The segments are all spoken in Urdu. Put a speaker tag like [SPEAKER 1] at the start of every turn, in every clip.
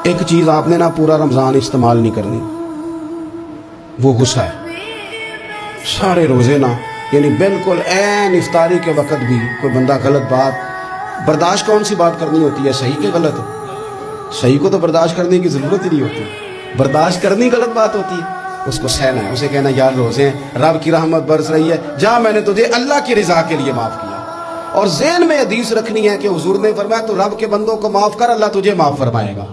[SPEAKER 1] ایک چیز آپ نے نا پورا رمضان استعمال نہیں کرنی، وہ غصہ ہے۔ سارے روزے نا یعنی بالکل عین افطاری کے وقت بھی کوئی بندہ غلط بات برداشت، کون سی بات کرنی ہوتی ہے، صحیح کہ غلط؟ صحیح کو تو برداشت کرنے کی ضرورت ہی نہیں ہوتی، برداشت کرنی غلط بات ہوتی ہے، اس کو سہنا ہے، اسے کہنا یار روزے ہیں، رب کی رحمت برس رہی ہے، جا میں نے تجھے اللہ کی رضا کے لیے معاف کیا۔ اور ذہن میں حدیث رکھنی ہے کہ حضور نے فرمایا تو رب کے بندوں کو معاف کر، اللہ تجھے معاف فرمائے گا۔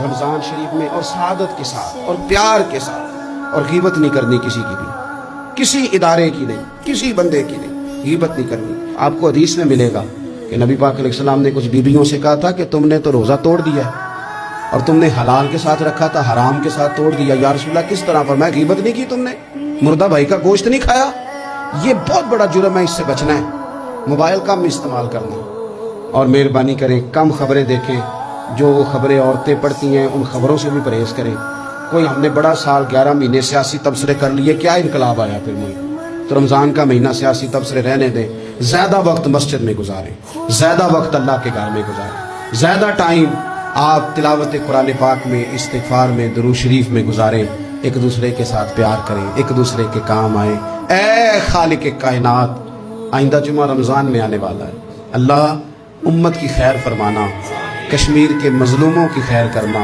[SPEAKER 1] رمضان شریف میں اور سعادت کے ساتھ اور پیار کے ساتھ، اور غیبت نہیں کرنی کسی کی بھی، کسی ادارے کی نہیں، کسی بندے کی نہیں، غیبت نہیں کرنی۔ آپ کو حدیث میں ملے گا کہ نبی پاک علیہ السلام نے کچھ بیویوں سے کہا تھا کہ تم نے تو روزہ توڑ دیا ہے اور تم نے حلال کے ساتھ رکھا تھا، حرام کے ساتھ توڑ دیا۔ یا رسول اللہ کس طرح؟ فرمایا غیبت نہیں کی تم نے، مردہ بھائی کا گوشت نہیں کھایا، یہ بہت بڑا جرم ہے، اس سے بچنا ہے۔ موبائل کم استعمال کرنا، اور مہربانی کریں کم خبریں دیکھیں، جو خبریں عورتیں پڑھتی ہیں ان خبروں سے بھی پرہیز کریں۔ کوئی ہم نے بڑا سال 11 مہینے سیاسی تبصرے کر لیے، کیا انقلاب آیا پھر ملک؟ تو رمضان کا مہینہ سیاسی تبصرے رہنے دیں، زیادہ وقت مسجد میں گزاریں، زیادہ وقت اللہ کے گھر میں گزاریں، زیادہ ٹائم آپ تلاوت قرآن پاک میں، استغفار میں، درود شریف میں گزاریں، ایک دوسرے کے ساتھ پیار کریں، ایک دوسرے کے کام آئیں۔ اے خالق کائنات، آئندہ جمعہ رمضان میں آنے والا ہے، اللہ امت کی خیر فرمانا، کشمیر کے مظلوموں کی خیر کرنا،